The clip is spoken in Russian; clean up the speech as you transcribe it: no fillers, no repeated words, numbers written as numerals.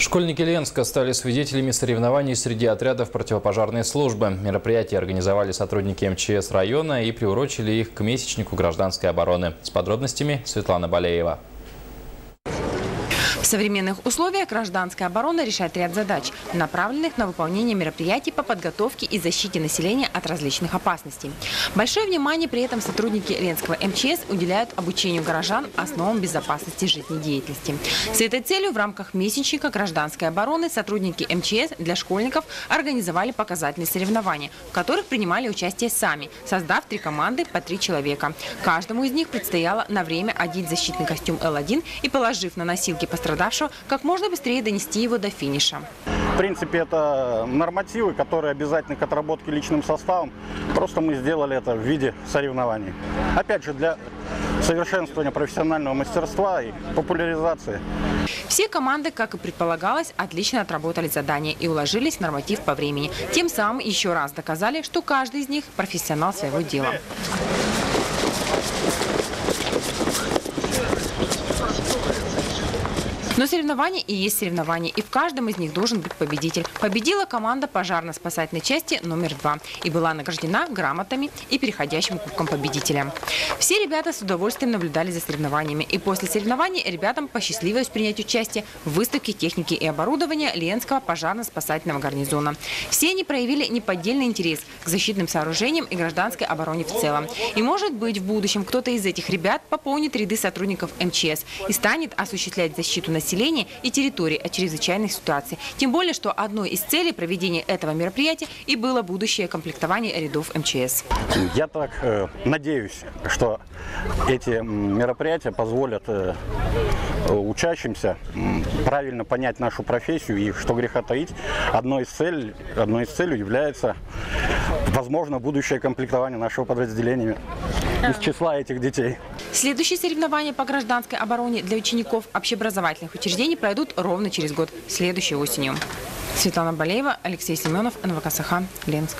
Школьники Ленска стали свидетелями соревнований среди отрядов противопожарной службы. Мероприятие организовали сотрудники МЧС района и приурочили их к месячнику гражданской обороны. С подробностями Светлана Балеева. В современных условиях гражданская оборона решает ряд задач, направленных на выполнение мероприятий по подготовке и защите населения от различных опасностей. Большое внимание при этом сотрудники Ленского МЧС уделяют обучению горожан основам безопасности жизнедеятельности. С этой целью в рамках месячника гражданской обороны сотрудники МЧС для школьников организовали показательные соревнования, в которых принимали участие сами, создав 3 команды по 3 человека. Каждому из них предстояло на время одеть защитный костюм Л1 и, положив на носилки пострадавшего, как можно быстрее донести его до финиша. В принципе, это нормативы, которые обязательны к отработке личным составом. Просто мы сделали это в виде соревнований. Опять же, для совершенствования профессионального мастерства и популяризации. Все команды, как и предполагалось, отлично отработали задание и уложились в норматив по времени. Тем самым еще раз доказали, что каждый из них профессионал своего дела. Но соревнования и есть соревнования, и в каждом из них должен быть победитель. Победила команда пожарно-спасательной части номер 2 и была награждена грамотами и переходящим кубком победителя. Все ребята с удовольствием наблюдали за соревнованиями, и после соревнований ребятам посчастливилось принять участие в выставке техники и оборудования Ленского пожарно-спасательного гарнизона. Все они проявили неподдельный интерес к защитным сооружениям и гражданской обороне в целом. И может быть в будущем кто-то из этих ребят пополнит ряды сотрудников МЧС и станет осуществлять защиту населения и территории от чрезвычайных ситуаций. Тем более, что одной из целей проведения этого мероприятия и было будущее комплектование рядов МЧС. Я так надеюсь, что эти мероприятия позволят учащимся правильно понять нашу профессию и, что греха таить, одной из целей является, возможно, будущее комплектование нашего подразделения из числа этих детей. Следующие соревнования по гражданской обороне для учеников общеобразовательных учреждений пройдут ровно через год, следующей осенью. Светлана Балеева, Алексей Семенов, НВК Саха, Ленск.